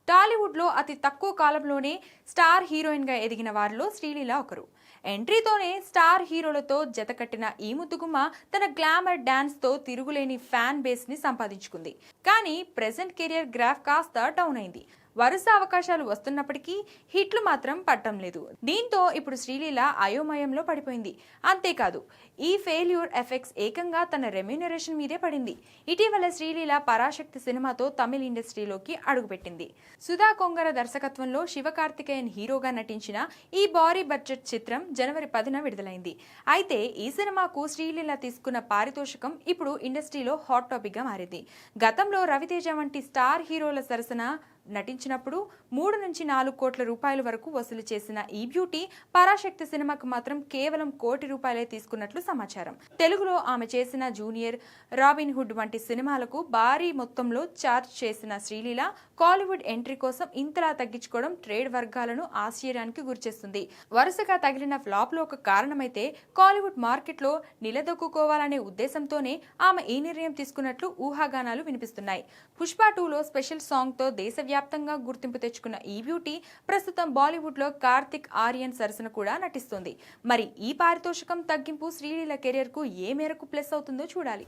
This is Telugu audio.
టాలీవుడ్లో అతి తక్కువ కాలంలోనే స్టార్ హీరోయిన్గా ఎదిగిన వారిలో శ్రీలీల ఒకరు. ఎంట్రీతోనే స్టార్ హీరోలతో జతకట్టిన ఈ ముద్దుగుమ్మ తన గ్లామర్ డాన్స్తో తిరుగులేని ఫ్యాన్ బేస్ని సంపాదించుకుంది. కానీ ప్రెజెంట్ కెరియర్ గ్రాఫ్ కాస్త డౌన్ అయింది. వరుస అవకాశాలు వస్తున్నప్పటికీ హిట్లు మాత్రం పట్టం లేదు. దీంతో ఇప్పుడు శ్రీలీల అయోమయంలో పడిపోయింది. అంతేకాదు, ఈ ఫెయిల్యూర్ ఎఫెక్ట్స్ ఏకంగా తన రెమ్యూనరేషన్ మీదే పడింది. ఇటీవల శ్రీలీల పరాశక్తి సినిమాతో తమిళ ఇండస్ట్రీలోకి అడుగుపెట్టింది. సుధా కొంగర దర్శకత్వంలో శివకార్తికేయన్ హీరోగా నటించిన ఈ భారీ బడ్జెట్ చిత్రం జనవరి 10న విడుదలైంది. అయితే ఈ సినిమాకు శ్రీలీల తీసుకున్న పారితోషికం ఇప్పుడు ఇండస్ట్రీలో హాట్ టాపిక్ గా మారింది. గతంలో రవితేజ వంటి స్టార్ హీరోల సరసన నటించినప్పుడు 3 నుంచి 4 కోట్ల రూపాయల వరకు వసూలు చేసిన ఈ బ్యూటీ పరాశక్తి సినిమాకు మాత్రం కేవలం ₹1 కోటి తీసుకున్నట్లు సమాచారం. తెలుగులో ఆమె చేసిన జూనియర్, రాబిన్ హుడ్ వంటి సినిమాలకు భారీ మొత్తంలో ఛార్జ్ చేసిన శ్రీలీల కాలీవుడ్ ఎంట్రీ కోసం ఇంతలా తగ్గించుకోవడం ట్రేడ్ వర్గాలను ఆశ్చర్యానికి గురిచేస్తుంది. వరుసగా తగిలిన ఫ్లాప్లో ఒక కారణమైతే కాలీవుడ్ మార్కెట్లో నిలదొక్కుకోవాలనే ఉద్దేశంతోనే ఆమె ఈ నిర్ణయం తీసుకున్నట్లు ఊహాగానాలు వినిపిస్తున్నాయి. పుష్ప 2లో స్పెషల్ సాంగ్తో దేశవ్యాప్తంగా గుర్తింపు తెచ్చుకున్న ఈ బ్యూటీ ప్రస్తుతం బాలీవుడ్ లో కార్తిక్ ఆర్యన్ సరసన కూడా నటిస్తుంది. మరి ఈ పారితోషికం తగ్గింపు శ్రీలీల కెరియర్ కు ఏ మేరకు ప్లస్ అవుతుందో చూడాలి.